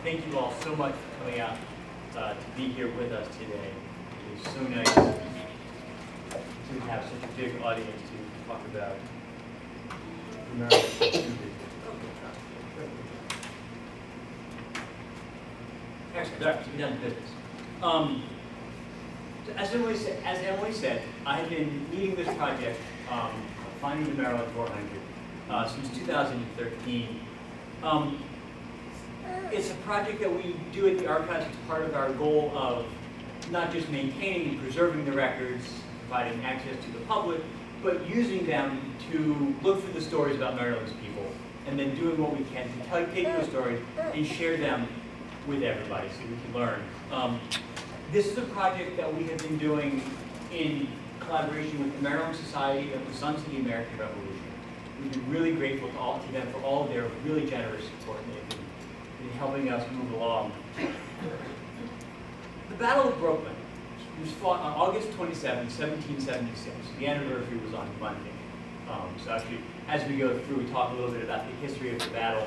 thank you all so much for coming out to be here with us today. It is so nice to have such a big audience to talk about American. Excellent. All right, so we down to business. So as Emily said, I have been leading this project, Finding the Maryland 400, since 2013. It's a project that we do at the Archives as part of our goal of not just maintaining and preserving the records, providing access to the public, but using them to look for the stories about Maryland's people, and then doing what we can to take those stories and share them with everybody so we can learn. This is a project that we have been doing in collaboration with the Maryland Society of the Sons of the American Revolution. We've been really grateful to them for all of their really generous support in helping us move along. The Battle of Brooklyn was fought on August 27, 1776. The anniversary was on Monday. So actually, as we go through, we talk a little bit about the history of the battle.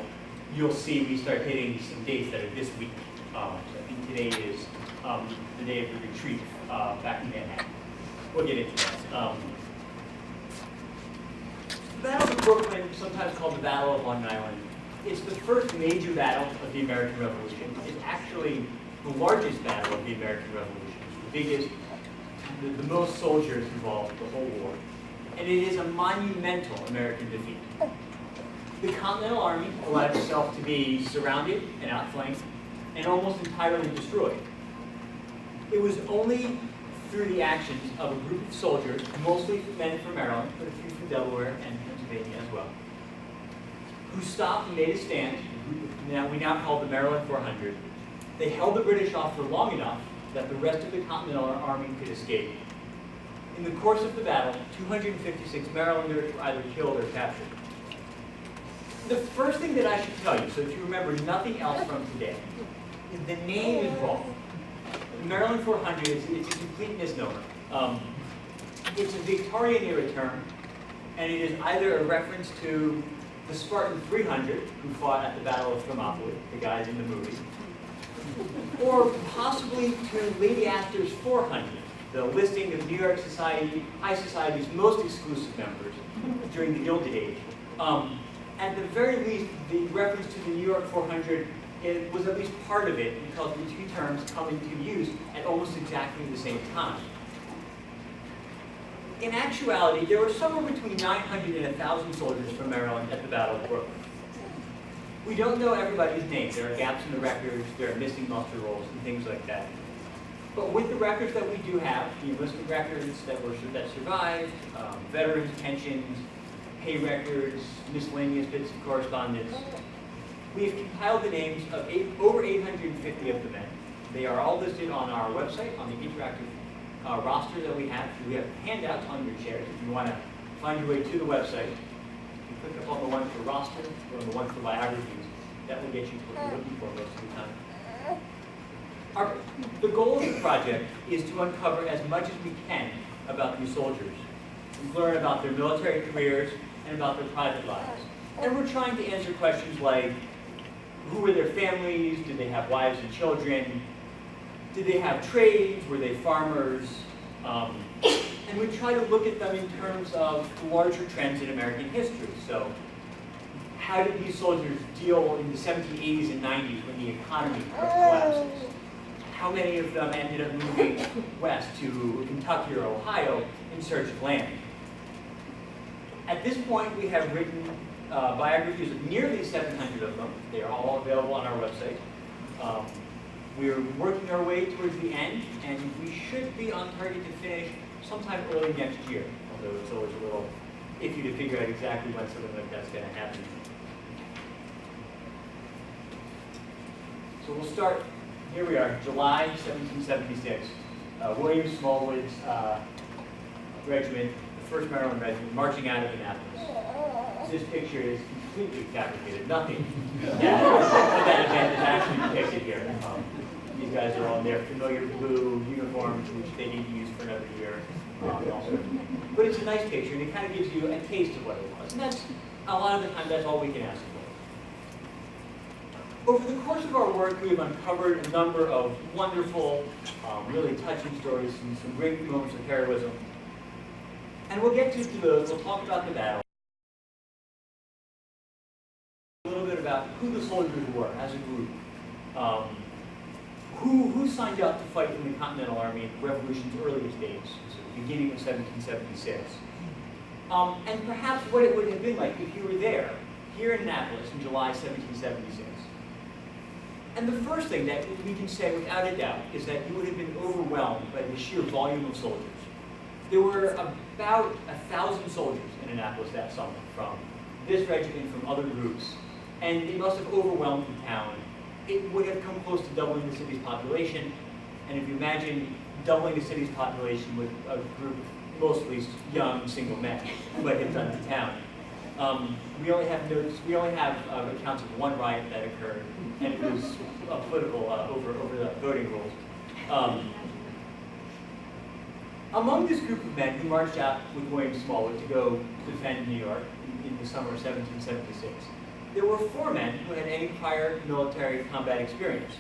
You'll see we start hitting some dates that are this week. So I think today is the day of the retreat back in Manhattan. We'll get into that. The Battle of Brooklyn, sometimes called the Battle of Long Island, it's the first major battle of the American Revolution. It's actually the largest battle of the American Revolution. It's the biggest, the most soldiers involved in the whole war. And it is a monumental American defeat. The Continental Army allowed itself to be surrounded and outflanked and almost entirely destroyed. It was only through the actions of a group of soldiers, mostly men from Maryland, but a few from Delaware and Pennsylvania as well, who stopped and made a stand, we now call the Maryland 400. They held the British off for long enough that the rest of the Continental Army could escape. In the course of the battle, 256 Marylanders were either killed or captured. The first thing that I should tell you, so if you remember nothing else from today, is the name is wrong. The Maryland 400 it's a complete misnomer. It's a Victorian-era term, and it is either a reference to the Spartan 300, who fought at the Battle of Thermopylae, the guys in the movie, or possibly to Lady Astor's 400, the listing of New York Society, High Society's most exclusive members during the Gilded Age. At the very least, the reference to the New York 400 was at least part of it, because the two terms come into use at almost exactly the same time. In actuality, there were somewhere between 900 and 1,000 soldiers from Maryland at the Battle of Brooklyn. We don't know everybody's names. There are gaps in the records, there are missing muster rolls, and things like that. But with the records that we do have, the enlistment records that survived, veterans' pensions, pay records, miscellaneous bits of correspondence, we have compiled the names of over 850 of the men. They are all listed on our website, on the interactive roster that we have. We have handouts on your chairs if you want to find your way to the website. You click up on the one for roster or the one for biographies. That will get you to what you're looking for most of the time. The goal of the project is to uncover as much as we can about these soldiers. We learn about their military careers and about their private lives. And we're trying to answer questions like, who were their families? Did they have wives and children? Did they have trades? Were they farmers? And we try to look at them in terms of larger trends in American history. So how did these soldiers deal in the 1780s and 90s when the economy collapses? How many of them ended up moving west to Kentucky or Ohio in search of land? At this point, we have written biographies of nearly 700 of them. They are all available on our website. We're working our way towards the end, and we should be on target to finish sometime early next year, although it's always a little iffy to figure out exactly when something like that's going to happen. So we'll start, here we are, July 1776. William Smallwood's regiment, the 1st Maryland Regiment, marching out of Annapolis. This picture is completely fabricated. Nothing of that event is actually depicted here. These guys are on their familiar blue uniforms, which they need to use for another year. But it's a nice picture, and it kind of gives you a taste of what it was. And that's, a lot of the time, that's all we can ask for. Over the course of our work, we have uncovered a number of wonderful, really touching stories and some great moments of heroism. And we'll get to those. We'll talk about the battle. A little bit about who the soldiers were as a group. Who signed up to fight in the Continental Army in the Revolution's earliest days, so the beginning of 1776. And perhaps what it would have been like if you were there, here in Annapolis in July 1776. And the first thing that we can say without a doubt is that you would have been overwhelmed by the sheer volume of soldiers. There were about 1,000 soldiers in Annapolis that summer from this regiment, from other groups, and it must have overwhelmed the town. It would have come close to doubling the city's population, and if you imagine doubling the city's population with a group of mostly young single men, what it had done to town. We only have accounts of one riot that occurred, and it was political over the voting rules. Among this group of men who marched out with William Smallwood to go defend New York in the summer of 1776, there were 4 men who had any prior military combat experience.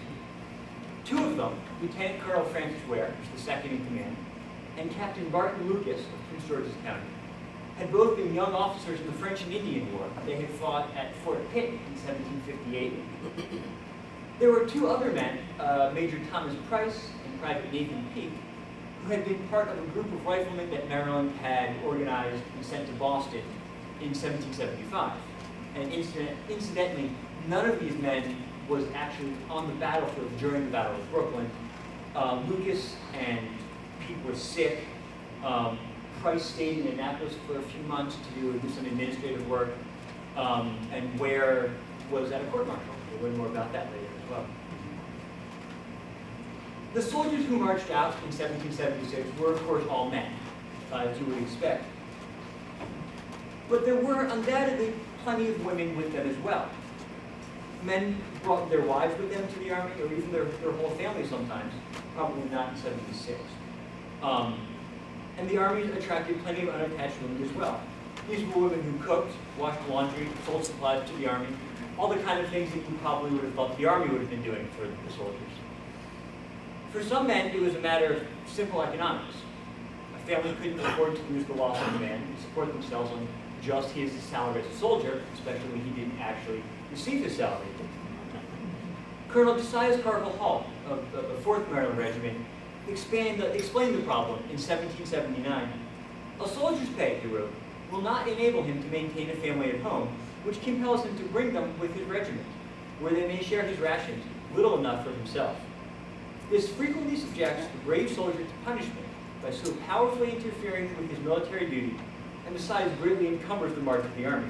2 of them, Lieutenant Colonel Francis Ware, who was the second in command, and Captain Barton Lucas of Prince George's County, had both been young officers in the French and Indian War. They had fought at Fort Pitt in 1758. There were 2 other men, Major Thomas Price and Private Nathan Peake, who had been part of a group of riflemen that Maryland had organized and sent to Boston in 1775. And incidentally, none of these men was actually on the battlefield during the Battle of Brooklyn. Lucas and Peake were sick. Price stayed in Annapolis for a few months to do some administrative work, and Ware was at a court-martial. We'll learn more about that later as well. The soldiers who marched out in 1776 were, of course, all men, as you would expect. But there were undoubtedly plenty of women with them as well. Men brought their wives with them to the army, or even their whole family sometimes, probably not in 76. And the army attracted plenty of unattached women as well. These were women who cooked, washed laundry, sold supplies to the army, all the kind of things that you probably would have thought the army would have been doing for the soldiers. For some men, it was a matter of simple economics. A family couldn't afford to lose the loss of a man and support themselves on just his salary as a soldier, especially when he didn't actually receive his salary. Colonel Josiah Carville Hall of the 4th Maryland Regiment explained the problem in 1779. A soldier's pay, he wrote, will not enable him to maintain a family at home, which compels him to bring them with his regiment, where they may share his rations, little enough for himself. This frequently subjects the brave soldier to punishment by so powerfully interfering with his military duty, and besides greatly encumbers the march of the army.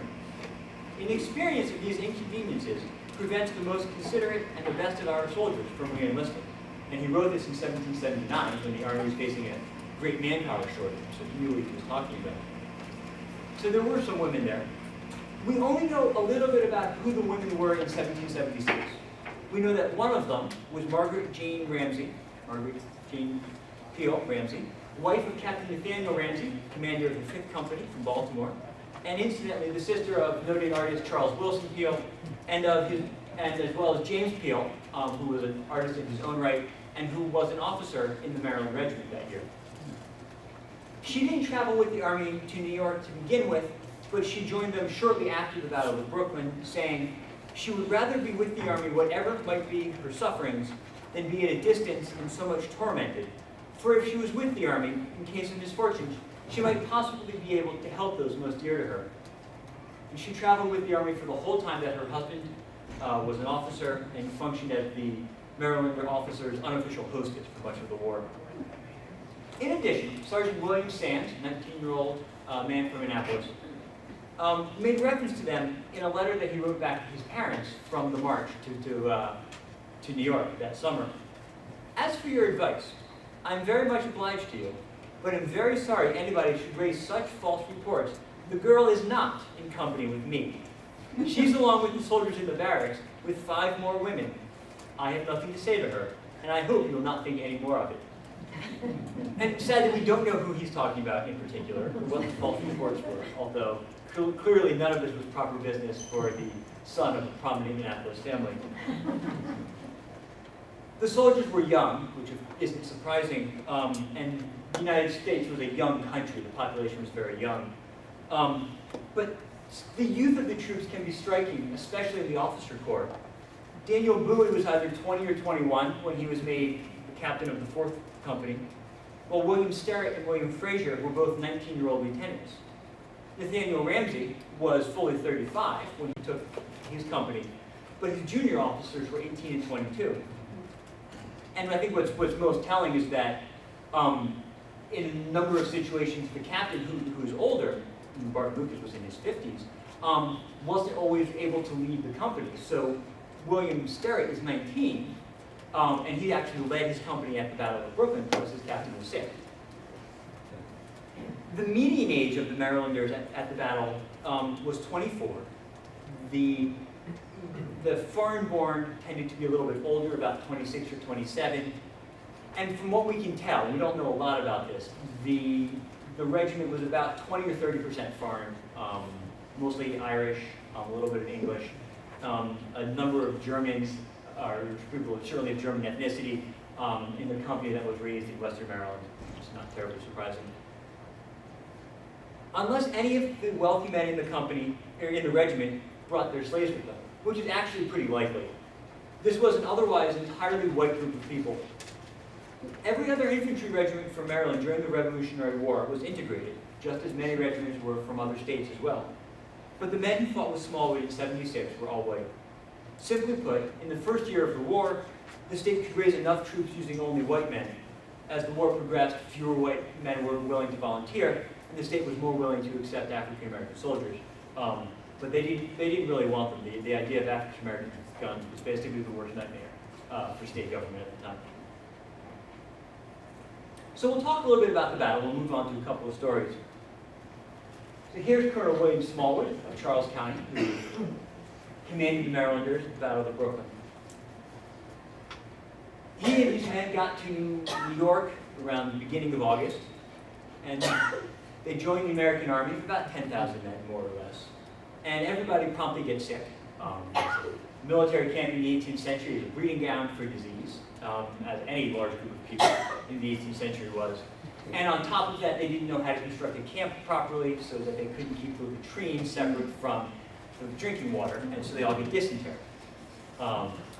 Inexperience of these inconveniences prevents the most considerate and the best of our soldiers from re-enlisting. And he wrote this in 1779 when the army was facing a great manpower shortage, so he knew what he was talking about. So there were some women there. We only know a little bit about who the women were in 1776. We know that one of them was Margaret Jane Peel Ramsey, wife of Captain Nathaniel Ramsey, commander of the 5th Company from Baltimore, and incidentally the sister of noted artist Charles Wilson Peel, and as well as James Peel, who was an artist in his own right, and who was an officer in the Maryland Regiment that year. She didn't travel with the army to New York to begin with, but she joined them shortly after the Battle of Brooklyn, saying she would rather be with the army, whatever might be her sufferings, than be at a distance and so much tormented. For if she was with the army, in case of misfortune, she might possibly be able to help those most dear to her. And she traveled with the army for the whole time that her husband was an officer and functioned as the Maryland officer's unofficial hostess for much of the war. In addition, Sergeant William Sands, a 19-year-old man from Annapolis, made reference to them in a letter that he wrote back to his parents from the march to New York that summer. As for your advice, I'm very much obliged to you, but I'm very sorry anybody should raise such false reports. The girl is not in company with me. She's along with the soldiers in the barracks with 5 more women. I have nothing to say to her, and I hope you will not think any more of it. And sadly, we don't know who he's talking about in particular, or what the false reports were, although clearly none of this was proper business for the son of a prominent Indianapolis family. The soldiers were young, which isn't surprising, and the United States was a young country. The population was very young. But the youth of the troops can be striking, especially in the officer corps. Daniel Bowie was either 20 or 21 when he was made the captain of the 4th Company, while William Sterrett and William Fraser were both 19-year-old lieutenants. Nathaniel Ramsey was fully 35 when he took his company, but his junior officers were 18 and 22. And I think what's most telling is that in a number of situations, the captain who's older, Bart Lucas was in his 50s, wasn't always able to lead the company. So William Sterrett is 19, and he actually led his company at the Battle of Brooklyn because his captain was sick. The median age of the Marylanders at the battle was 24. The foreign-born tended to be a little bit older, about 26 or 27. And from what we can tell, we don't know a lot about this, the regiment was about 20 or 30% foreign, mostly Irish, a little bit of English, a number of Germans, or people certainly of German ethnicity, in the company that was raised in Western Maryland, which is not terribly surprising. Unless any of the wealthy men in the company, or in the regiment, brought their slaves with them, which is actually pretty likely. This was an otherwise entirely white group of people. Every other infantry regiment from Maryland during the Revolutionary War was integrated, just as many regiments were from other states as well. But the men who fought with Smallwood in '76 were all white. Simply put, in the first year of the war, the state could raise enough troops using only white men. As the war progressed, fewer white men were willing to volunteer, and the state was more willing to accept African-American soldiers. But they didn't really want them. The idea of African-Americans with guns was basically the worst nightmare for state government at the time. So we'll talk a little bit about the battle. We'll move on to a couple of stories. So here's Colonel William Smallwood of Charles County, who commanded the Marylanders at the Battle of Brooklyn. He and his men got to New York around the beginning of August, and they joined the American Army of about 10,000 men, more or less. And everybody promptly gets sick. Military camp in the 18th century is a breeding ground for disease, as any large group of people in the 18th century was. And on top of that, they didn't know how to construct a camp properly, so that they couldn't keep the latrines separate from the drinking water, and so they all get dysentery.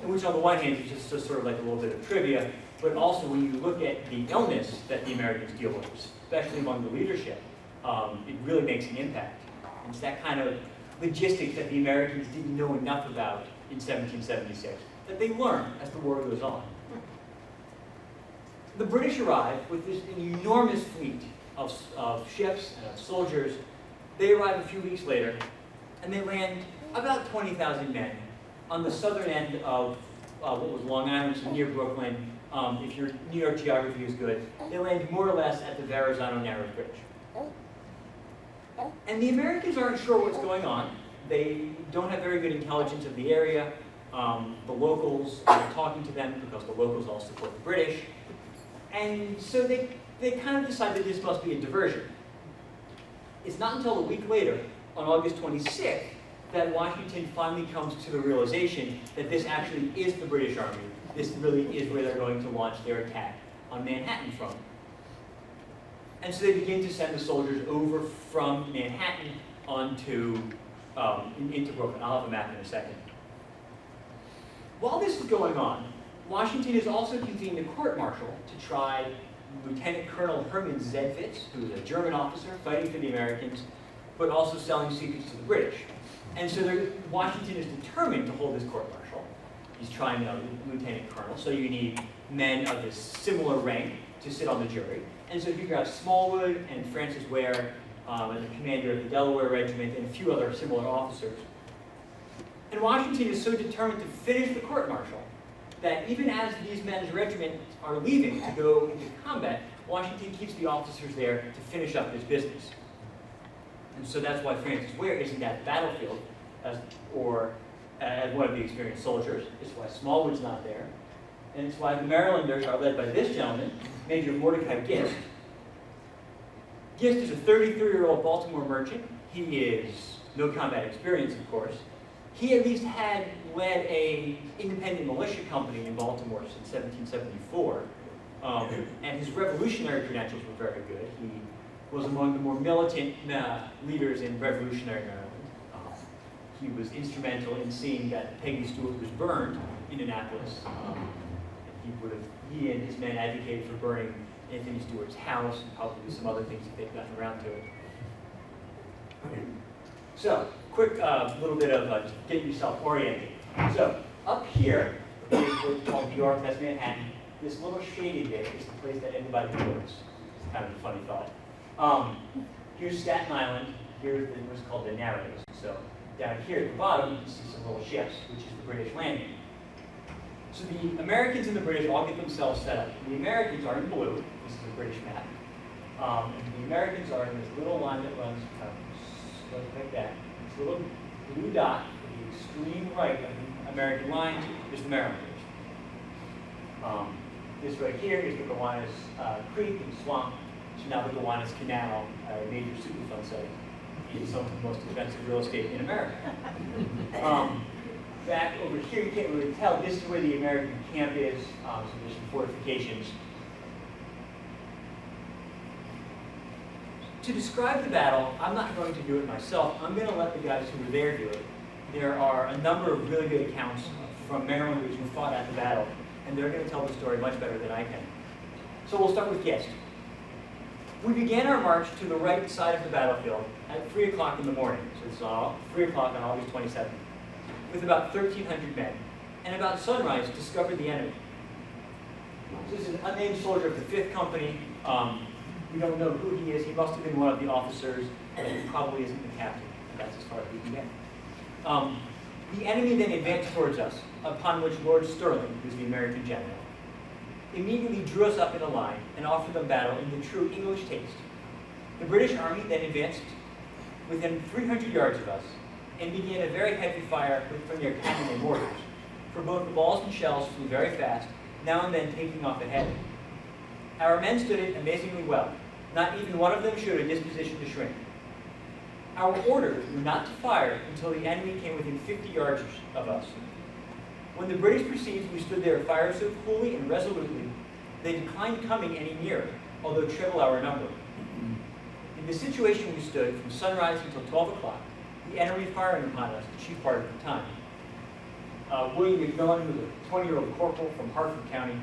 Which on the one hand is just sort of like a little bit of trivia, but also when you look at the illness that the Americans deal with, especially among the leadership, it really makes an impact. It's that kind of logistics that the Americans didn't know enough about in 1776, that they learn as the war goes on. The British arrive with this enormous fleet of ships and of soldiers. They arrive a few weeks later, and they land about 20,000 men on the southern end of what was Long Island, so near Brooklyn. If your New York geography is good, they land more or less at the Verrazano Narrows Bridge. And the Americans aren't sure what's going on. They don't have very good intelligence of the area. The locals are talking to them because the locals all support the British. And so they kind of decide that this must be a diversion. It's not until a week later, on August 26th, that Washington finally comes to the realization that this actually is the British Army. This really is where they're going to launch their attack on Manhattan from. And so they begin to send the soldiers over from Manhattan onto into Brooklyn. I'll have a map in a second. While this is going on, Washington is also convened a court-martial to try Lieutenant Colonel Herman Zedwitz, who is a German officer fighting for the Americans, but also selling secrets to the British. And so Washington is determined to hold this court-martial. He's trying a lieutenant colonel, so you need men of this similar rank to sit on the jury. And so he grabs Smallwood and Francis Ware as the commander of the Delaware Regiment and a few other similar officers. And Washington is so determined to finish the court-martial that even as these men's regiments are leaving to go into combat, Washington keeps the officers there to finish up this business. And so that's why Francis Ware isn't at the battlefield as one of the experienced soldiers. It's why Smallwood's not there. And it's why the Marylanders are led by this gentleman, Major Mordecai Gist. Gist is a 33-year-old Baltimore merchant. He is no combat experience, of course. He at least had led a independent militia company in Baltimore since 1774, and his revolutionary credentials were very good. He was among the more militant leaders in revolutionary Maryland. He was instrumental in seeing that Peggy Stewart was burned in Annapolis. He and his men advocated for burning Anthony Stewart's house and probably some other things if they'd gotten around to it. So, quick little bit of just getting yourself oriented. So, up here is what's called New York, that's Manhattan. This little shaded bit is the place that everybody goes. It's kind of a funny thought. Here's Staten Island. Here's what's called the Narrows. So, down here at the bottom, you can see some little ships, which is the British landing. So the Americans and the British all get themselves set up. The Americans are in blue. This is a British map. And the Americans are in this little line that runs like that. This little blue dot to the extreme right of the American line is the Marylanders. This right here is the Gowanus Creek and swamp. So now the Gowanus Canal, a major Superfund site, is some of the most expensive real estate in America. Back over here, you can't really tell. This is where the American camp is. So there's some fortifications. To describe the battle, I'm not going to do it myself. I'm going to let the guys who were there do it. There are a number of really good accounts from Marylanders who fought at the battle, and they're going to tell the story much better than I can. So we'll start with Gist. We began our march to the right side of the battlefield at 3 o'clock in the morning. So it's 3 o'clock on August 27th. With about 1,300 men, and about sunrise discovered the enemy. This is an unnamed soldier of the 5th Company. We don't know who he is. He must have been one of the officers, and he probably isn't the captain. That's as far as we can get. The enemy then advanced towards us, upon which Lord Stirling, who's the American general, immediately drew us up in a line and offered them battle in the true English taste. The British army then advanced within 300 yards of us, and began a very heavy fire from their cannon and mortars, for both the balls and shells flew very fast, now and then taking off ahead. Our men stood it amazingly well. Not even one of them showed a disposition to shrink. Our orders were not to fire until the enemy came within 50 yards of us. When the British perceived we stood there fired so coolly and resolutely, they declined coming any nearer, although triple our number. In the situation we stood from sunrise until 12 o'clock, the enemy firing upon us the chief part of the time. William McMillan, who was a 20-year-old corporal from Harford County.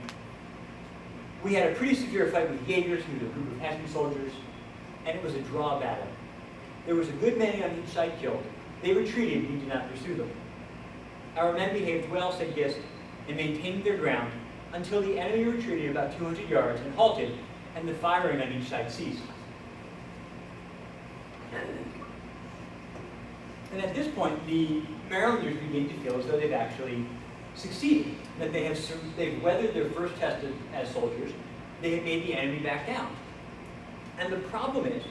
We had a pretty severe fight with Jaegers, who was a group of Hessian soldiers, and it was a draw battle. There was a good many on each side killed. They retreated, and we did not pursue them. Our men behaved well, said Gist, and maintained their ground until the enemy retreated about 200 yards and halted, and the firing on each side ceased. And at this point, the Marylanders begin to feel as though they've actually succeeded, that they've weathered their first test as soldiers, they have made the enemy back down. And the problem is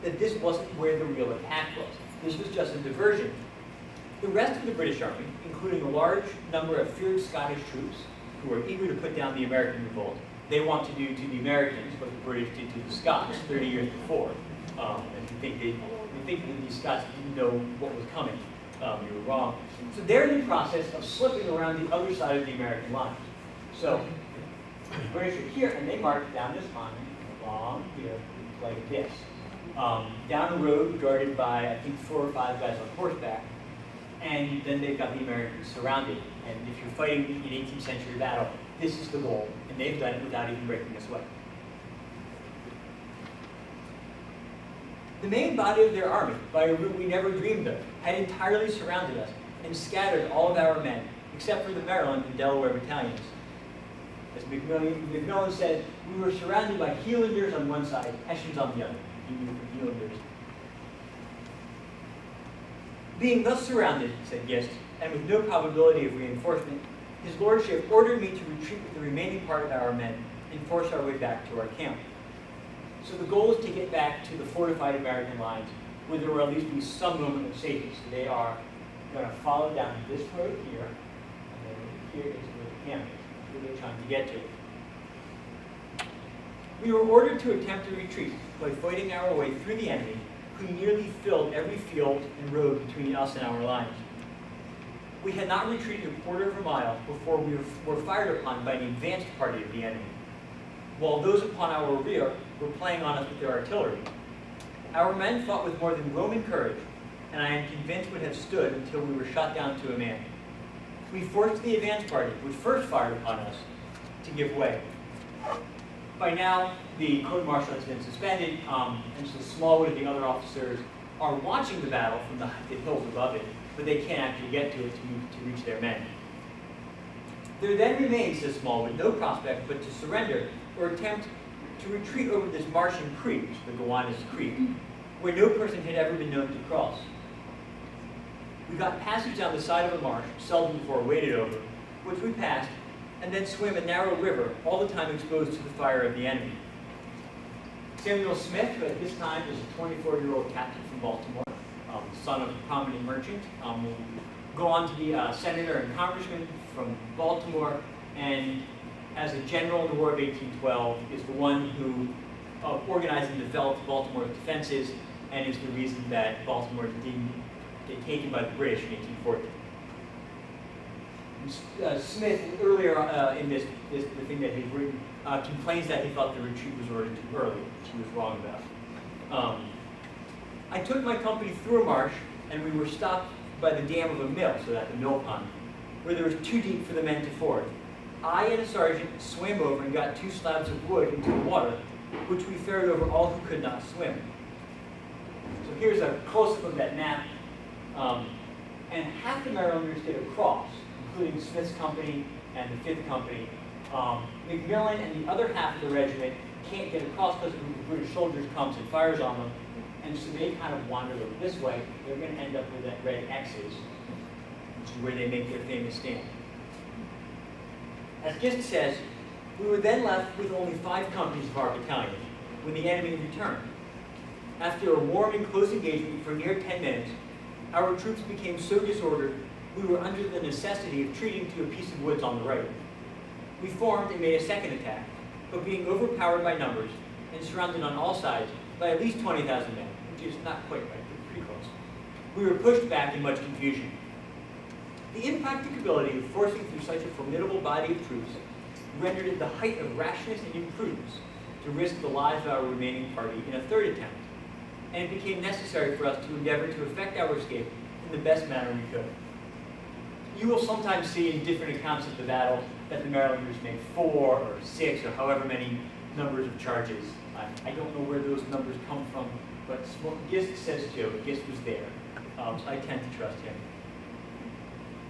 that this wasn't where the real attack was. This was just a diversion. The rest of the British Army, including a large number of fierce Scottish troops who were eager to put down the American revolt, they want to do to the Americans what the British did to the Scots 30 years before. And you think that these Scots didn't know what was coming. You were wrong. So they're in the process of slipping around the other side of the American lines. So the British are here, and they march down this line, along here, like this. Down a road guarded by, I think, 4 or 5 guys on horseback. And then they've got the Americans surrounded. And if you're fighting an 18th century battle, this is the goal. And they've done it without even breaking a sweat. The main body of their army, by a route we never dreamed of, had entirely surrounded us and scattered all of our men, except for the Maryland and Delaware battalions. As McMillan said, we were surrounded by Hielanders on one side, Hessians on the other. Hielanders. Being thus surrounded, said Gist, and with no probability of reinforcement, his lordship ordered me to retreat with the remaining part of our men and force our way back to our camp. So the goal is to get back to the fortified American lines where there will at least be some moment of safety. So they are going to follow down this road here, and then here is where the camp is. That's where they're trying to get to. We were ordered to attempt a retreat by fighting our way through the enemy, who nearly filled every field and road between us and our lines. We had not retreated a quarter of a mile before we were fired upon by the advanced party of the enemy, while those upon our rear were playing on us with their artillery. Our men fought with more than Roman courage, and I am convinced would have stood until we were shot down to a man. We forced the advance party, which first fired upon us, to give way. By now, the court martial has been suspended, and so Smallwood and the other officers are watching the battle from the hills above it, but they can't actually get to it to reach their men. There then remains, says Smallwood, no prospect but to surrender or attempt to retreat over this Martian creek, the Gowanus Creek, where no person had ever been known to cross. We got passage down the side of a marsh, seldom before waded over, which we passed, and then swam a narrow river, all the time exposed to the fire of the enemy. Samuel Smith, who at this time is a 24-year-old captain from Baltimore, son of a prominent merchant, will go on to be a senator and congressman from Baltimore, and as a general in the War of 1812, is the one who organized and developed Baltimore's defenses, and is the reason that Baltimore didn't get taken by the British in 1840. Smith, earlier in the thing that he's written, complains that he thought the retreat was ordered too early, which he was wrong about. I took my company through a marsh, and we were stopped by the dam of a mill, so that the mill pond, where there was too deep for the men to ford. I and a sergeant swam over and got 2 slabs of wood into the water, which we ferried over all who could not swim. So here's a close-up of that map. And half the Marylanders get across, including Smith's company and the 5th Company. McMillan and the other half of the regiment can't get across because a group of British soldiers comes and fires on them, and so they kind of wander over this way. They're going to end up with that red X's, which is where they make their famous stand. As Gist says, we were then left with only 5 companies of our battalion when the enemy returned. After a warm and close engagement for near 10 minutes, our troops became so disordered we were under the necessity of retreating to a piece of woods on the right. We formed and made a second attack, but being overpowered by numbers and surrounded on all sides by at least 20,000 men, which is not quite right, but pretty close, we were pushed back in much confusion. The impracticability of forcing through such a formidable body of troops rendered it the height of rashness and imprudence to risk the lives of our remaining party in a third attempt, and it became necessary for us to endeavor to effect our escape in the best manner we could. You will sometimes see in different accounts of the battle that the Marylanders made 4 or 6 or however many numbers of charges. I don't know where those numbers come from, but Gist says 2. Gist was there, so I tend to trust him.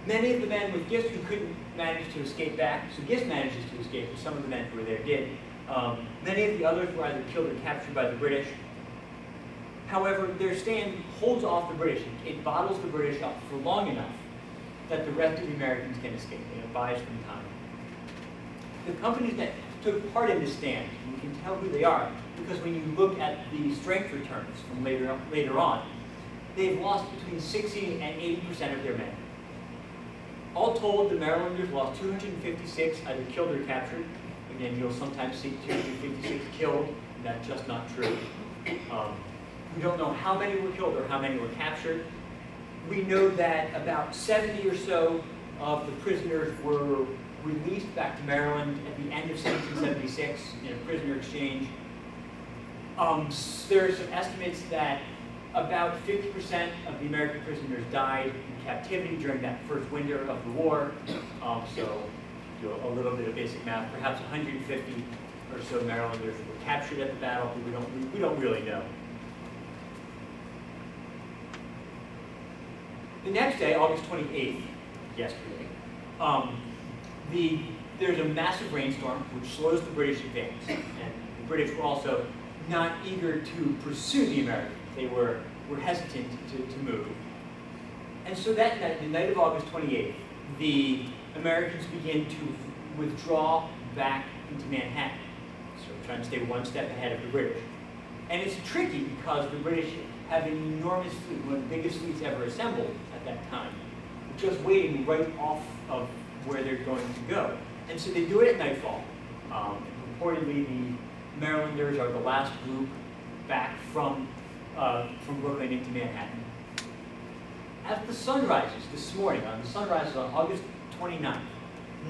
Many of the men with Gist who couldn't manage to escape back, so Gist manages to escape, but some of the men who were there did. Many of the others were either killed or captured by the British. However, their stand holds off the British. It bottles the British up for long enough that the rest of the Americans can escape. It buys them time. The companies that took part in this stand, you can tell who they are, because when you look at the strength returns from later on, they've lost between 60 and 80% of their men. All told, the Marylanders lost 256, either killed or captured. Again, you'll sometimes see 256 killed, and that's just not true. We don't know how many were killed or how many were captured. We know that about 70 or so of the prisoners were released back to Maryland at the end of 1776 in a prisoner exchange. There are some estimates that about 50% of the American prisoners died in captivity during that first winter of the war. So do a little bit of basic math. Perhaps 150 or so Marylanders were captured at the battle, but we don't really know. The next day, August 28th, yesterday, there's a massive rainstorm which slows the British advance. And the British were also not eager to pursue the Americans. They were hesitant to move. And so that night, the night of August 28th, the Americans begin to withdraw back into Manhattan. So trying to stay one step ahead of the British. And it's tricky because the British have an enormous fleet, one of the biggest fleets ever assembled at that time, just waiting right off of where they're going to go. And so they do it at nightfall. Reportedly, the Marylanders are the last group back from Brooklyn into Manhattan. As the sun rises this morning, the sun rises on August 29th,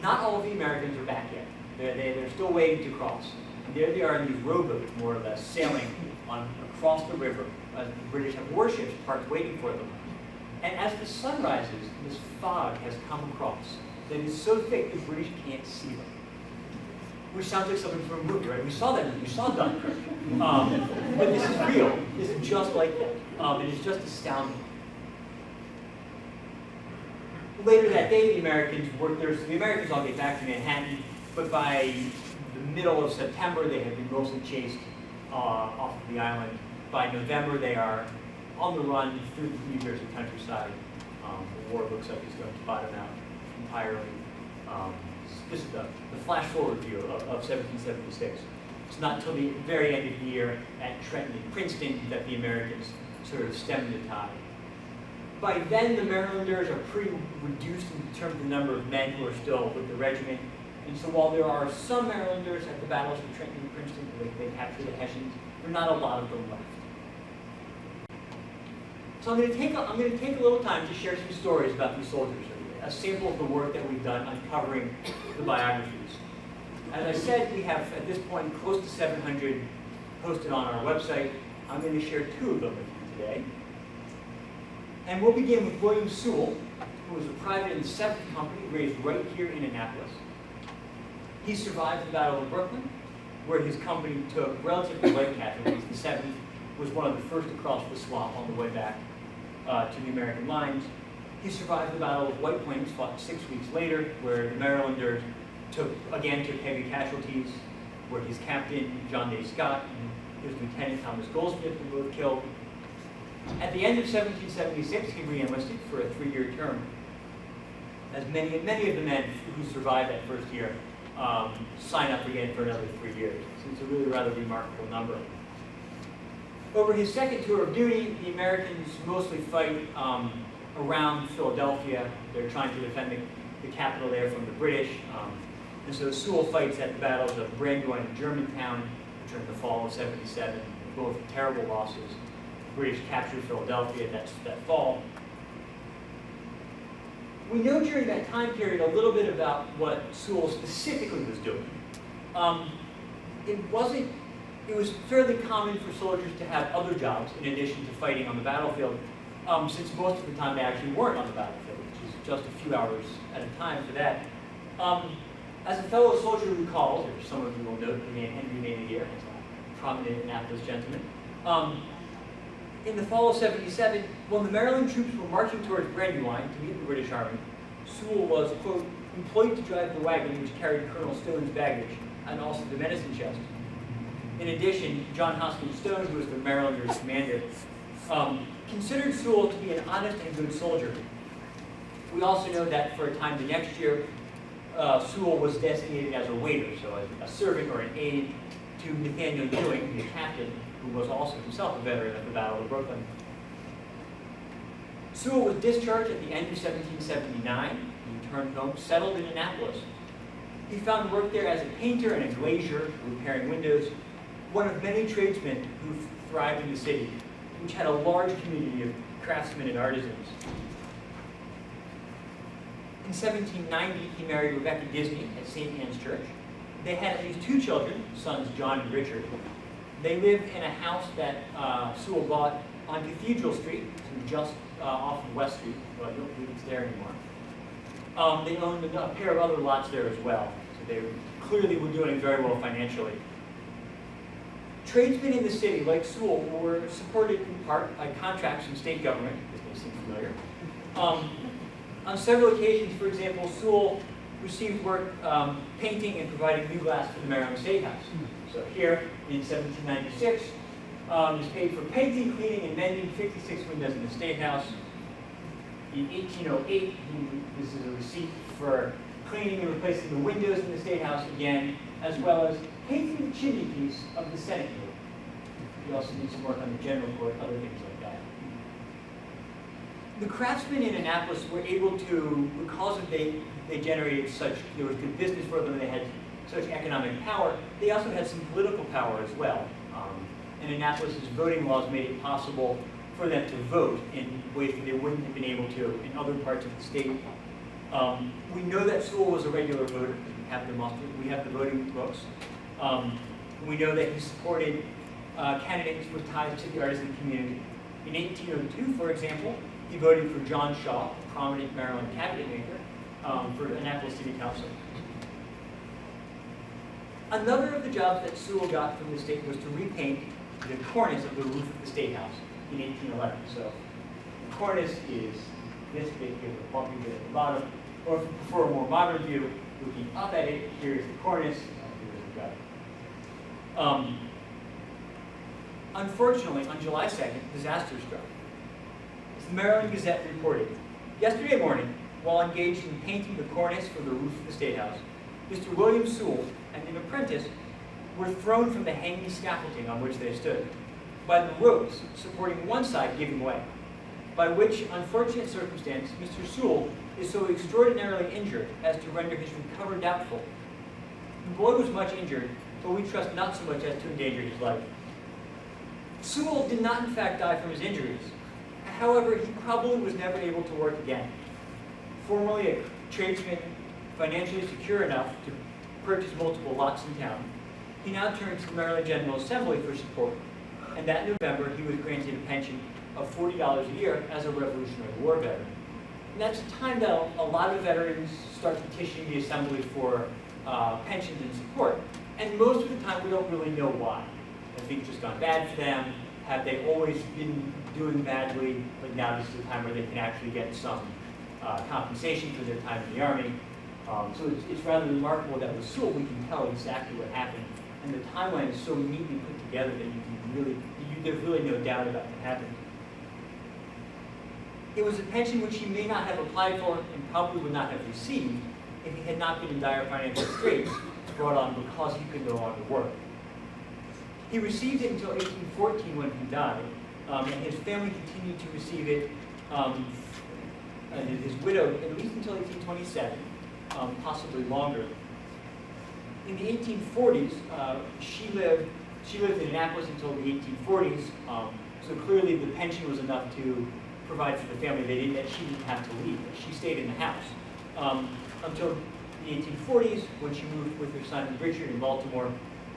not all of the Americans are back yet. They're still waiting to cross. And there they are in these rowboats, more or less, sailing across the river. The British have warships parked waiting for them. And as the sun rises, this fog has come across that is so thick the British can't see them. Which sounds like something from a movie, right? We saw that movie, we saw Dunkirk. But this is real. This is just like that. And it's just astounding. Later that day, the Americans all get back to Manhattan, but by the middle of September, they have been mostly chased off of the island. By November, they are on the run through the New Jersey countryside. The war looks like it's going to bottom out entirely. This is the flash forward view of 1776. It's not until the very end of the year at Trenton and Princeton that the Americans sort of stem the tide. By then, the Marylanders are pretty reduced in terms of the number of men who are still with the regiment. And so while there are some Marylanders at the battles of Trenton and Princeton, they capture the Hessians, there are not a lot of them left. So I'm going to take a little time to share some stories about these soldiers, a sample of the work that we've done uncovering the biographies. As I said, we have at this point close to 700 posted on our website. I'm going to share 2 of them with you today. And we'll begin with William Sewell, who was a private in the 7th Company, raised right here in Annapolis. He survived the Battle of Brooklyn, where his company took relatively light casualties. The 7th was one of the first to cross the swamp on the way back to the American lines. He survived the Battle of White Plains, fought 6 weeks later, where the Marylanders took heavy casualties, where his captain, John Day Scott, and his lieutenant, Thomas Goldsmith, were both killed. At the end of 1776, he re-enlisted for a 3-year term. As many of the men who survived that first year sign up again for another 3 years. So it's a really rather remarkable number. Over his second tour of duty, the Americans mostly fight around Philadelphia. They're trying to defend the capital there from the British. And so Sewell fights at the battles of Brandywine and Germantown, which are in the fall of 77, both terrible losses. The British captured Philadelphia that fall. We know during that time period a little bit about what Sewell specifically was doing. It was fairly common for soldiers to have other jobs in addition to fighting on the battlefield, since most of the time they actually weren't on the battlefield, which is just a few hours at a time for that. As a fellow soldier recalls, or some of you will note the name Henry Maynadier, as a prominent Annapolis gentleman, in the fall of 77, when the Maryland troops were marching towards Brandywine to meet the British Army, Sewell was, quote, employed to drive the wagon which carried Colonel Stone's baggage and also the medicine chest. In addition, John Hoskins Stone, who was the Marylanders' commander, considered Sewell to be an honest and good soldier. We also know that for a time the next year, Sewell was designated as a waiter, so a servant or an aide to Nathaniel Ewing, the captain, who was also himself a veteran of the Battle of Brooklyn. Sewell was discharged at the end of 1779. He returned home, settled in Annapolis. He found work there as a painter and a glazier, repairing windows, one of many tradesmen who thrived in the city, which had a large community of craftsmen and artisans. In 1790, he married Rebecca Disney at St. Anne's Church. They had at least 2 children, sons John and Richard. They lived in a house that Sewell bought on Cathedral Street, just off of West Street. Well, I don't believe it's there anymore. They owned a pair of other lots there as well, so they clearly were doing very well financially. Tradesmen in the city, like Sewell, were supported in part by contracts from state government, this may seem familiar. On several occasions, for example, Sewell received work painting and providing new glass for the Maryland State House. So here, in 1796, he was paid for painting, cleaning, and mending 56 windows in the State House. In 1808, this is a receipt for cleaning and replacing the windows in the State House again, as well as painting the chimney piece of the Senate Building. He also did some work on the General Court, other things like that. The craftsmen in Annapolis were able to, because they generated there was good business for them, and they had such economic power, they also had some political power as well. And Annapolis's voting laws made it possible for them to vote in ways that they wouldn't have been able to in other parts of the state. We know that Sewall was a regular voter because we have the voting books. We know that he supported candidates with ties to the artisan community. In 1802, for example, he voted for John Shaw, a prominent Maryland cabinet maker, for Annapolis City Council. Another of the jobs that Sewall got from the state was to repaint the cornice of the roof of the State House in 1811. So the cornice is this bit here, the bumpy bit at the bottom. Or if you prefer a more modern view, looking up at it, here's the cornice, here's the gutter. Unfortunately, on July 2nd, disaster struck. As the Maryland Gazette reported, yesterday morning, while engaged in painting the cornice for the roof of the State House, Mr. William Sewall and an apprentice were thrown from the hanging scaffolding on which they stood, by the ropes supporting one side giving way, by which unfortunate circumstance Mr. Sewall is so extraordinarily injured as to render his recovery doubtful. The boy was much injured, but we trust not so much as to endanger his life. Sewall did not in fact die from his injuries. However, he probably was never able to work again. Formerly a tradesman financially secure enough to purchase multiple lots in town, he now turned to the Maryland General Assembly for support, and that November he was granted a pension of $40 a year as a Revolutionary War veteran. And that's a time that a lot of veterans start petitioning the Assembly for pensions and support, and most of the time we don't really know why. Have things just gone bad for them? Have they always been doing badly, but now this is a time where they can actually get some compensation for their time in the Army? So it's rather remarkable that with Sewall we can tell exactly what happened, and the timeline is so neatly put together that there's really no doubt about what happened. It was a pension which he may not have applied for and probably would not have received if he had not been in dire financial straits brought on because he could no longer work. He received it until 1814 when he died, and his family continued to receive it, and his widow, at least until 1827, possibly longer. In the 1840s, she lived in Annapolis until the 1840s, so clearly the pension was enough to provide for the family. That she didn't have to leave. She stayed in the house until the 1840s, when she moved with her son Richard in Baltimore,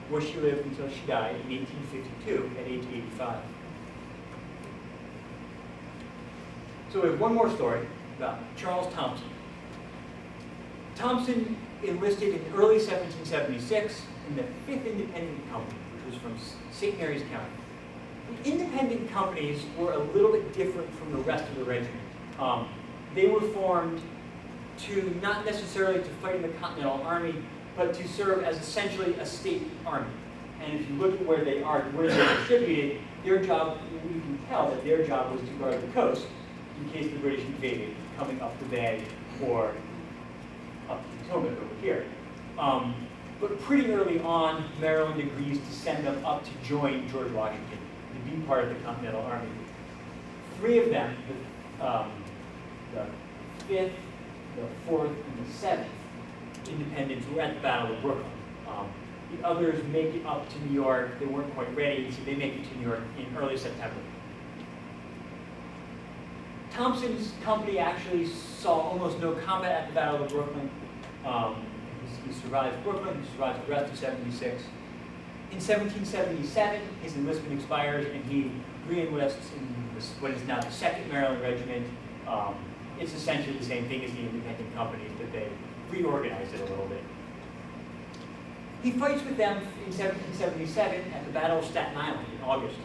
where she lived until she died in 1852 at age 85. So we have one more story about Charles Thompson. Thompson enlisted in early 1776 in the 5th Independent Company, which was from St. Mary's County. The independent companies were a little bit different from the rest of the regiment. They were formed to not necessarily to fight in the Continental Army, but to serve as essentially a state army. And if you look at where they're distributed, their job, you can tell that their job was to guard the coast in case the British invaded, coming up the bay or up the Potomac over here. But pretty early on, Maryland agrees to send them up to join George Washington, to be part of the Continental Army. 3 of them, the 5th, the 4th, and the 7th Independents were at the Battle of Brooklyn. The others make it up to New York. They weren't quite ready, so they make it to New York in early September. Thompson's company actually saw almost no combat at the Battle of Brooklyn. He survives Brooklyn, he survives the rest of 76. In 1777, his enlistment expires and he re-enlists in what is now the 2nd Maryland Regiment. It's essentially the same thing as the independent companies, but they reorganized it a little bit. He fights with them in 1777 at the Battle of Staten Island in August.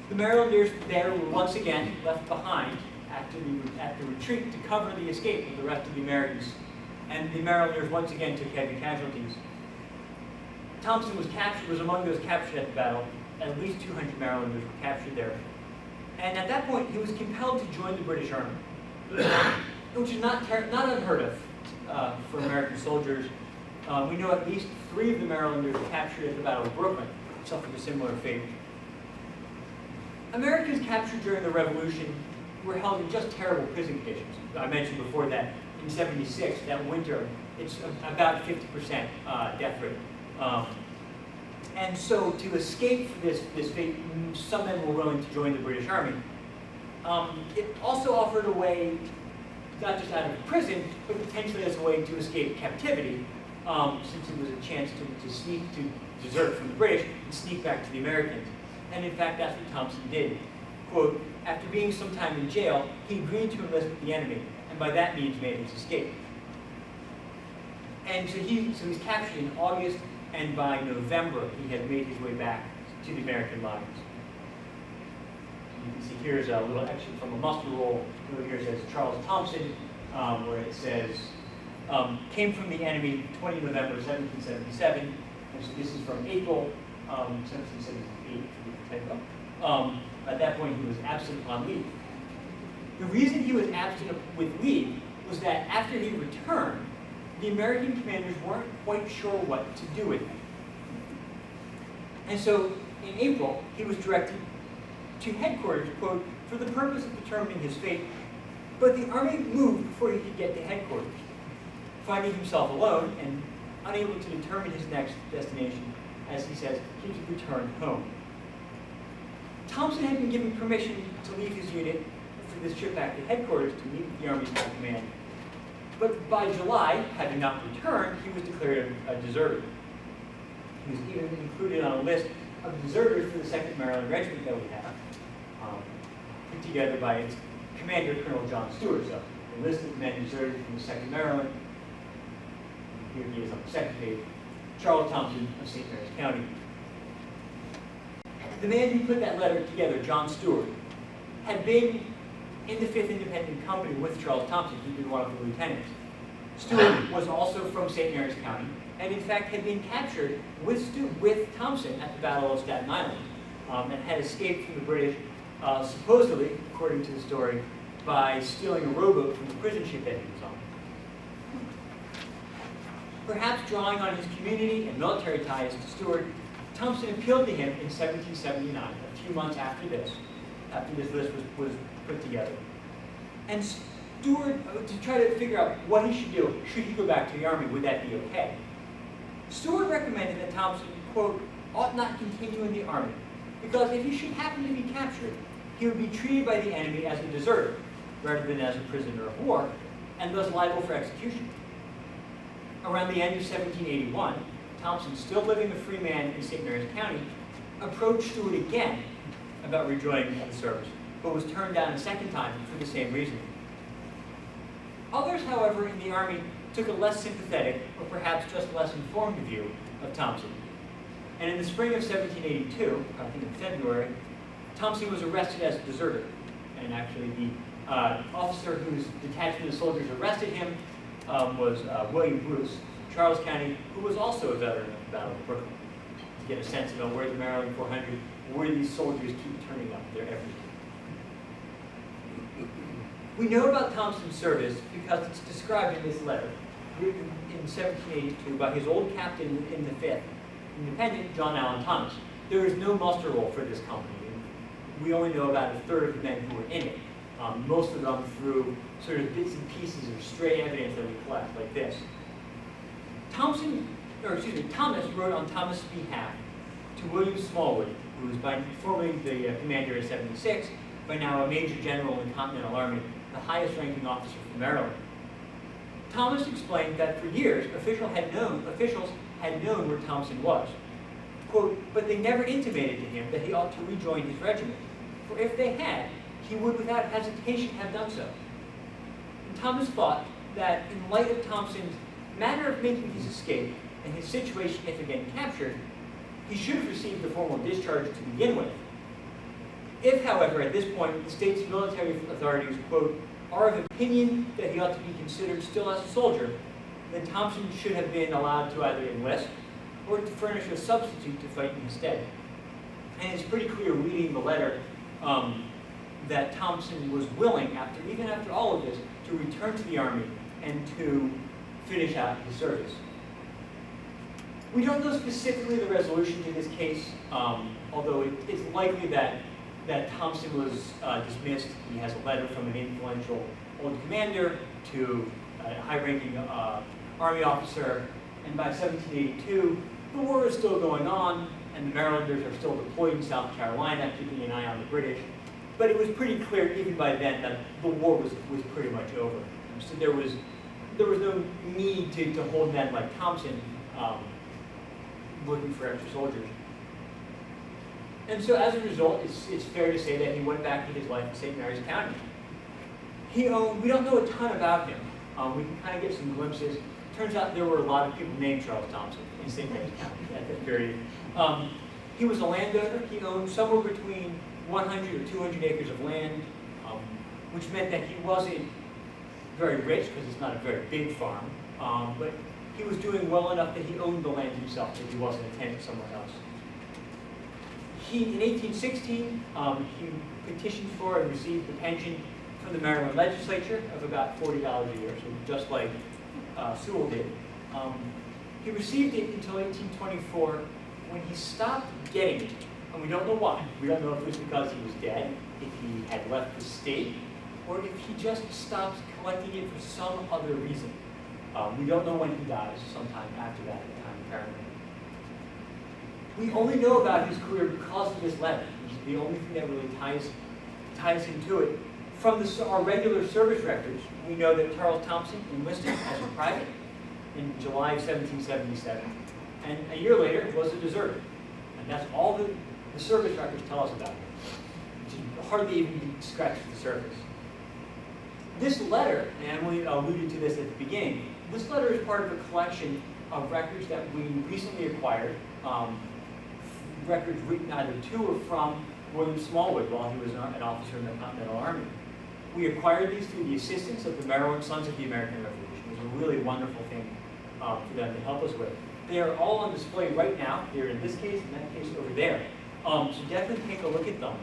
The Marylanders there were once again left behind at the retreat to cover the escape of the rest of the Americans, and the Marylanders once again took heavy casualties. Thompson was among those captured at the battle. At least 200 Marylanders were captured there. And at that point, he was compelled to join the British Army, which is not unheard of for American soldiers. We know at least 3 of the Marylanders captured at the Battle of Brooklyn suffered a similar fate. Americans captured during the Revolution were held in just terrible prison conditions. I mentioned before that in 76, that winter, it's about 50% death rate. And so to escape this fate, some men were willing to join the British Army. It also offered a way, not just out of prison, but potentially as a way to escape captivity, since it was a chance to desert from the British and sneak back to the Americans. And in fact, that's what Thompson did. Quote, after being some time in jail, he agreed to enlist with the enemy, and by that means made his escape. And so he's captured in August, and by November, he had made his way back to the American lines. You can see here's a little excerpt from a muster roll. Over here it says Charles Thompson, where it says, came from the enemy 20 November 1777. And so this is from April 1778, for the typo. At that point, he was absent on leave. The reason he was absent with leave was that after he returned, the American commanders weren't quite sure what to do with him. And so in April, he was directed to headquarters, quote, for the purpose of determining his fate, but the army moved before he could get to headquarters. Finding himself alone and unable to determine his next destination, as he says, he returned home. Thompson had been given permission to leave his unit for this trip back to headquarters to meet with the Army's high command. But by July, having not returned, he was declared a deserter. He was even included on a list of deserters for the 2nd Maryland Regiment that we have, put together by its commander, Colonel John Stewart. So, a list of men deserted from the 2nd Maryland. Here he is on the second page. Charles Thompson of St. Mary's County. The man who put that letter together, John Stewart, had been in the 5th Independent Company with Charles Thompson. He'd been one of the lieutenants. Stewart was also from St. Mary's County, and in fact had been captured with Thompson at the Battle of Staten Island, and had escaped from the British, supposedly, according to the story, by stealing a rowboat from the prison ship that he was on. Perhaps drawing on his community and military ties to Stewart, Thompson appealed to him in 1779, a few months after this list was put together. And Stewart, to try to figure out what he should do, should he go back to the Army, would that be okay? Stewart recommended that Thompson, quote, ought not continue in the Army, because if he should happen to be captured, he would be treated by the enemy as a deserter, rather than as a prisoner of war, and thus liable for execution. Around the end of 1781, Thompson, still living a free man in St. Mary's County, approached Stewart again about rejoining the service, but was turned down a second time for the same reason. Others, however, in the Army took a less sympathetic, or perhaps just less informed view of Thompson. And in the spring of 1782, I think in February, Thompson was arrested as a deserter. And actually the officer whose detachment of soldiers arrested him was William Bruce, Charles County, who was also a veteran of the Battle of Brooklyn. To get a sense of where the Maryland 400, where these soldiers keep turning up. They're everywhere. We know about Thompson's service because it's described in this letter, written in 1782 by his old captain in the 5th Independent, John Allen Thomas. There is no muster roll for this company. We only know about a third of the men who were in it. Most of them through sort of bits and pieces of stray evidence that we collect, like this. Thomas wrote on Thomas' behalf to William Smallwood, who was formerly the commander in 76, but now a major general in the Continental Army, the highest ranking officer from Maryland. Thomas explained that for years, officials had known where Thompson was. Quote, but they never intimated to him that he ought to rejoin his regiment, for if they had, he would without hesitation have done so. And Thomas thought that in light of Thompson's manner of making his escape and his situation if again captured, he should have received the formal discharge to begin with. If, however, at this point, the state's military authorities, quote, are of opinion that he ought to be considered still as a soldier, then Thompson should have been allowed to either enlist or to furnish a substitute to fight in his stead. And it's pretty clear reading the letter that Thompson was willing, even after all of this, to return to the Army and to finish out his service. We don't know specifically the resolution to this case, although it's likely that Thompson was dismissed. He has a letter from an influential old commander to a high-ranking Army officer, and by 1782, the war is still going on. and the Marylanders are still deployed in South Carolina, keeping an eye on the British. But it was pretty clear even by then that the war was pretty much over. So there was no need to hold men like Thompson looking for extra soldiers. And so as a result, it's fair to say that he went back to his life in St. Mary's County. We don't know a ton about him. We can kind of get some glimpses. Turns out there were a lot of people named Charles Thompson in St. Mary's County at that period. He was a landowner. He owned somewhere between 100 or 200 acres of land, which meant that he wasn't very rich because it's not a very big farm, but he was doing well enough that he owned the land himself, that he wasn't a tenant somewhere else. In 1816, he petitioned for and received a pension from the Maryland legislature of about $40 a year, so just like Sewall did. He received it until 1824 when he stopped getting it, and we don't know why. We don't know if it was because he was dead, if he had left the state, or if he just stopped collecting it for some other reason. We don't know when he dies, sometime after that time, apparently. We only know about his career because of this letter, which is the only thing that really ties him to it. From our regular service records, we know that Charles Thompson enlisted as a private in July of 1777, and a year later was a deserter. And that's all the service records tell us about him, which hardly even scratches the surface. This letter, and Emily alluded to this at the beginning, this letter is part of a collection of records that we recently acquired, records written either to or from William Smallwood while he was an officer in the Continental Army. We acquired these through the assistance of the Maryland Sons of the American Revolution. It was a really wonderful thing for them to help us with. They are all on display right now, here in this case, in that case over there. So definitely take a look at them.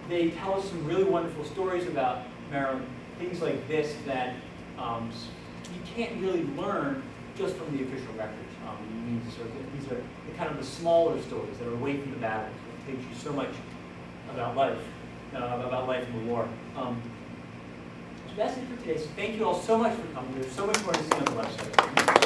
They tell us some really wonderful stories about Maryland, things like this that you can't really learn just from the official records. These are the kind of the smaller stories that are away from the battles. It teach you so much about life in the war. So that's it for today. So thank you all so much for coming. There's so much more to see on the website.